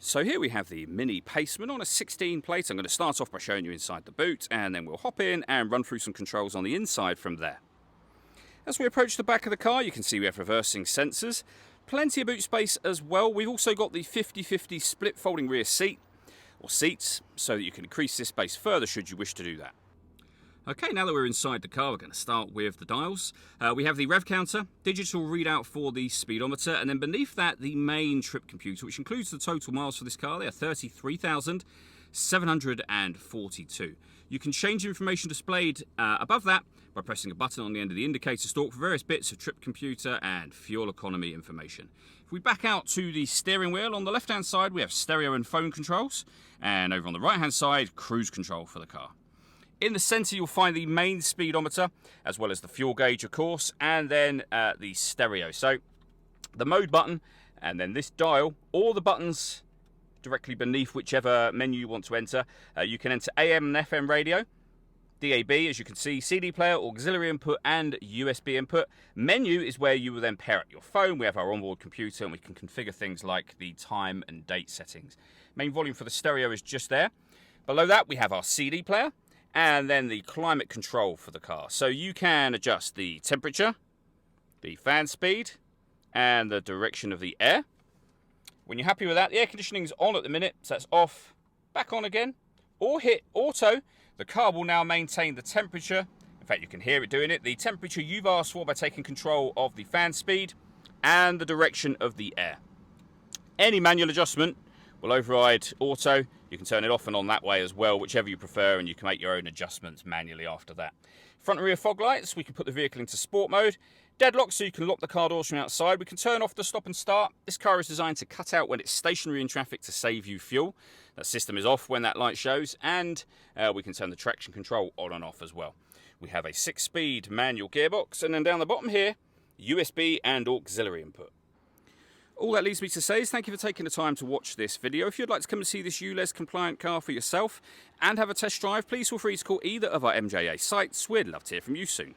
So here we have the Mini Paceman on a 16 plate. I'm going to start off by showing you inside the boot, and then we'll hop in and run through some controls on the inside from there. As we approach the back of the car, you can see we have reversing sensors, plenty of boot space as well. We've also got the 50-50 split folding rear seat, or seats, so that you can increase this space further should you wish to do that. Okay, now that we're inside the car, we're going to start with the dials. We have the rev counter, digital readout for the speedometer, and then beneath that, the main trip computer, which includes the total miles for this car. They are 33,742. You can change the information displayed above that by pressing a button on the end of the indicator stalk for various bits of trip computer and fuel economy information. If we back out to the steering wheel, on the left-hand side, we have stereo and phone controls, and over on the right-hand side, cruise control for the car. In the centre, you'll find the main speedometer, as well as the fuel gauge, of course, and then the stereo. So, the mode button, and then this dial, all the buttons directly beneath whichever menu you want to enter. You can enter AM and FM radio, DAB, as you can see, CD player, auxiliary input, and USB input. Menu is where you will then pair up your phone. We have our onboard computer, and we can configure things like the time and date settings. Main volume for the stereo is just there. Below that, we have our CD player, and then the climate control for the car. So you can adjust the temperature, the fan speed, and the direction of the air. When you're happy with that, the air conditioning is on at the minute, so that's off, back on again, or hit auto. The car will now maintain the temperature. In fact, you can hear it doing it. The temperature you've asked for by taking control of the fan speed and the direction of the air. Any manual adjustment will override auto. You can turn it off and on that way as well, whichever you prefer, and you can make your own adjustments manually after that. Front and rear fog lights, we can put the vehicle into sport mode. Deadlock, so you can lock the car doors from outside. We can turn off the stop and start. This car is designed to cut out when it's stationary in traffic to save you fuel. That system is off when that light shows, and we can turn the traction control on and off as well. We have a 6-speed manual gearbox, and then down the bottom here, USB and auxiliary input. All that leaves me to say is thank you for taking the time to watch this video. If you'd like to come and see this ULEZ compliant car for yourself and have a test drive, please feel free to call either of our MJA sites. We'd love to hear from you soon.